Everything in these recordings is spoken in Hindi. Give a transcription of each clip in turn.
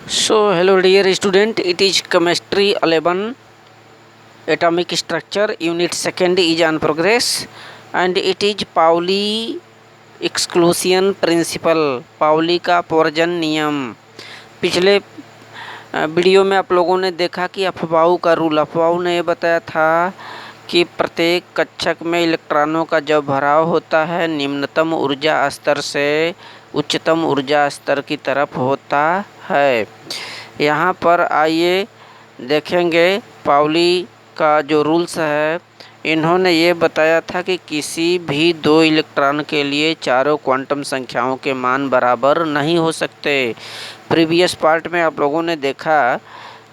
So hello dear student, it is chemistry 11 atomic structure unit 2nd is on progress and it is Pauli exclusion principle, Pauli का प्रवर्जन नियम। पिछले वीडियो में आप लोगों ने देखा कि अफबाऊ का रूल, अफबाऊ ने ये बताया था कि प्रत्येक कक्षक में इलेक्ट्रॉनों का जो भराव होता है निम्नतम ऊर्जा स्तर से उच्चतम ऊर्जा स्तर की तरफ होता है। यहाँ पर आइए देखेंगे पाउली का जो रूल्स है। इन्होंने ये बताया था कि किसी भी दो इलेक्ट्रॉन के लिए चारों क्वांटम संख्याओं के मान बराबर नहीं हो सकते। प्रीवियस पार्ट में आप लोगों ने देखा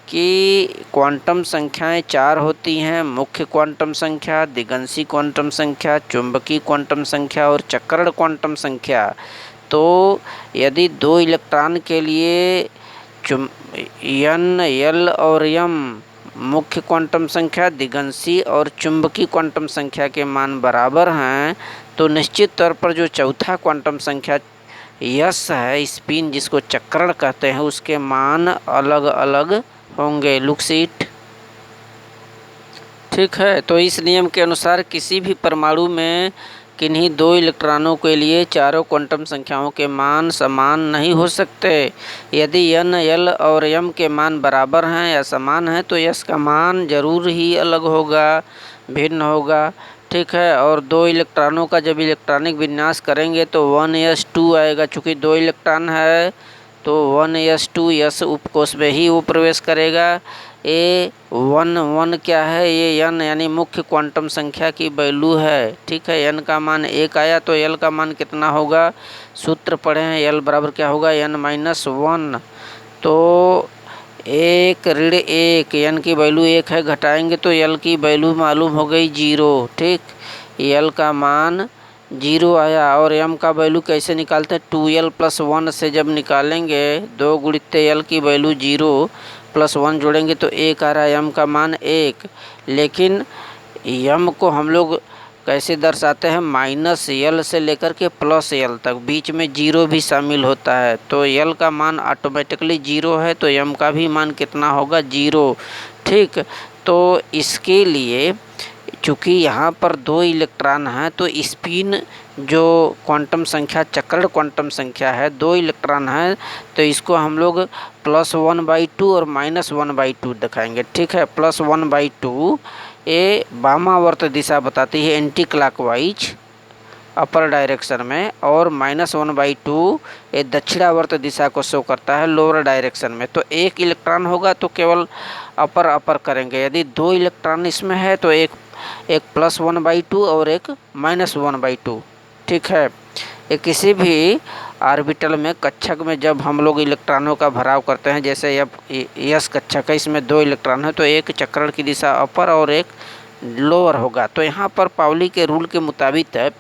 कि क्वांटम संख्याएं चार होती हैं, मुख्य क्वांटम संख्या, दिगंशी क्वांटम संख्या, चुंबकीय क्वांटम संख्या और चक्रण क्वांटम संख्या। तो यदि दो इलेक्ट्रॉन के लिए एन, एल और एम मुख्य क्वांटम संख्या, दिगंशी और चुंबकीय क्वांटम संख्या के मान बराबर हैं तो निश्चित तौर पर जो चौथा क्वांटम संख्या यस है, स्पिन जिसको चक्रण कहते हैं, उसके मान अलग अलग होंगे। लुक सीट, ठीक है। तो इस नियम के अनुसार किसी भी परमाणु में किन्हीं दो इलेक्ट्रॉनों के लिए चारों क्वांटम संख्याओं के मान समान नहीं हो सकते। यदि एन, एल और एम के मान बराबर हैं या समान हैं तो एस का मान जरूर ही अलग होगा, भिन्न होगा, ठीक है। और दो इलेक्ट्रॉनों का जब इलेक्ट्रॉनिक विन्यास करेंगे तो 1s2 आएगा। चूँकि दो इलेक्ट्रॉन है तो 1s2 यस उपकोष में ही वो प्रवेश करेगा। ए 1 क्या है, ये एन यानी मुख्य क्वांटम संख्या की वैल्यू है, ठीक है। एन का मान 1 आया तो एल का मान कितना होगा, सूत्र पढ़े हैं, एल बराबर क्या होगा, n-1। तो 1 ऋण 1, एन की वैल्यू 1 है, घटाएंगे तो एल की वैल्यू मालूम हो गई 0, ठीक। एल का मान 0 आया। और एम का वैल्यू कैसे निकालते हैं, 2l + 1 से जब निकालेंगे 2 × एल की वैल्यू 0 + 1 जोड़ेंगे तो 1 आ रहा है, एम का मान 1। लेकिन एम को हम लोग कैसे दर्शाते हैं, -l से लेकर के +l तक, बीच में 0 भी शामिल होता है। तो एल का मान ऑटोमेटिकली 0 है तो एम का भी मान कितना होगा, 0, ठीक। तो इसके लिए चूँकि यहाँ पर दो इलेक्ट्रॉन हैं तो स्पिन जो क्वांटम संख्या चक्रण क्वांटम संख्या है, दो इलेक्ट्रॉन हैं तो इसको हम लोग +1/2 और -1/2 दिखाएंगे, ठीक है। +1/2 ये वामावर्त दिशा बताती है, एंटी क्लॉकवाइज अपर डायरेक्शन में, और -1/2 ये दक्षिणावर्त दिशा को शो करता है लोअर डायरेक्शन में। तो एक इलेक्ट्रॉन होगा तो केवल अपर करेंगे। यदि दो इलेक्ट्रॉन इसमें है तो एक +1/2 और एक -1/2, ठीक है। ये किसी भी ऑर्बिटल में कक्षक में जब हम लोग इलेक्ट्रॉनों का भराव करते हैं, जैसे अब यस कक्षक है, इसमें दो इलेक्ट्रॉन है तो एक चक्रण की दिशा अपर और एक लोअर होगा। तो यहाँ पर पाउली के रूल के मुताबिक है,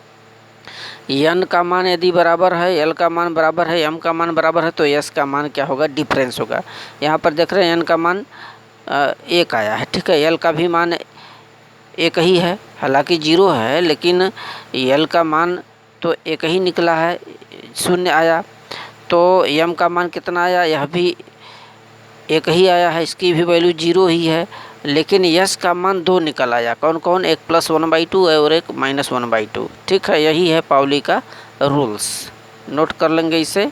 एन का मान यदि बराबर है, एल का मान बराबर है, एम का मान बराबर है तो एस का मान क्या होगा, डिफरेंस होगा। यहाँ पर देख रहे हैं एन का मान 1 आया है, ठीक है। एल का भी मान 1 ही है, हालांकि 0 है, लेकिन एल का मान तो 1 ही निकला है, 0 आया। तो एम का मान कितना आया, यह भी 1 ही आया है, इसकी भी वैल्यू 0 ही है। लेकिन यस का मान 2 निकल आया, कौन कौन, एक +1/2 है और एक -1/2, ठीक है। यही है पाउली का रूल्स, नोट कर लेंगे इसे।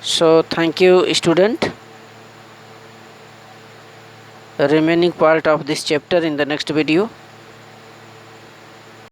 So thank you student. Remaining part of this chapter in the next video.